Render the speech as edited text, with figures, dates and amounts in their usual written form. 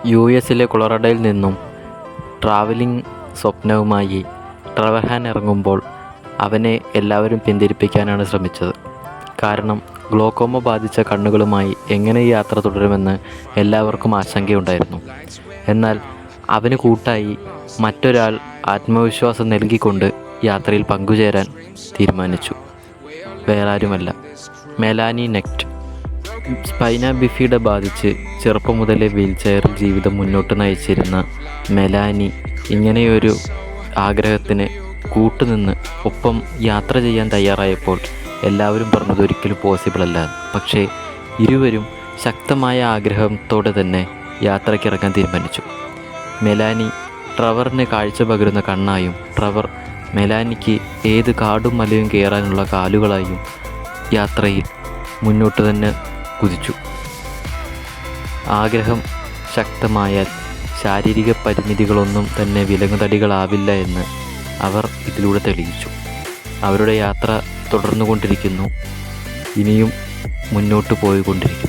യുഎസിലെ കൊളറാഡോയിൽ നിന്നും ട്രാവലിംഗ് സ്വപ്നവുമായി ട്രെവർഹാൻ ഇറങ്ങുമ്പോൾ അവനെ എല്ലാവരും പിന്തിരിപ്പിക്കാനാണ് ശ്രമിച്ചത്. കാരണം ഗ്ലോക്കോമ ബാധിച്ച കണ്ണുകളുമായി എങ്ങനെ ഈ യാത്ര തുടരുമെന്ന് എല്ലാവർക്കും ആശങ്കയുണ്ടായിരുന്നു. എന്നാൽ അവന് കൂട്ടായി മറ്റൊരാൾ ആത്മവിശ്വാസം നൽകിക്കൊണ്ട് യാത്രയിൽ പങ്കുചേരാൻ തീരുമാനിച്ചു. വേറാരുമല്ല, മെലാനി നെക്റ്റ്. സ്പൈന ബിഫിഡ ബാധിച്ച് ചെറുപ്പം മുതലേ വീൽചെയറിൽ ജീവിതം മുന്നോട്ട് നയിച്ചിരുന്ന മെലാനി ഇങ്ങനെയൊരു ആഗ്രഹത്തിന് കൂട്ടുനിന്ന് ഒപ്പം യാത്ര ചെയ്യാൻ തയ്യാറായപ്പോൾ എല്ലാവരും പറഞ്ഞത് ഒരിക്കലും പോസിബിളല്ല. പക്ഷേ ഇരുവരും ശക്തമായ ആഗ്രഹത്തോടെ തന്നെ യാത്രയ്ക്കിറങ്ങാൻ തീരുമാനിച്ചു. മെലാനി ട്രെവറിന് കാഴ്ച പകരുന്ന കണ്ണായും ട്രെവർ മെലാനിക്ക് ഏത് കാടും മലയും കയറാനുള്ള കാലുകളായും യാത്രയിൽ മുന്നോട്ട് തന്നെ കുതിച്ചു. ആഗ്രഹം ശക്തമായാൽ ശാരീരിക പരിമിതികളൊന്നും തന്നെ വിലങ്ങുതടികളാവില്ല എന്ന് അവർ ഇതിലൂടെ തെളിയിച്ചു. അവരുടെ യാത്ര തുടർന്നുകൊണ്ടിരിക്കുന്നു, ഇനിയും മുന്നോട്ട് പോയിക്കൊണ്ടിരിക്കുന്നു.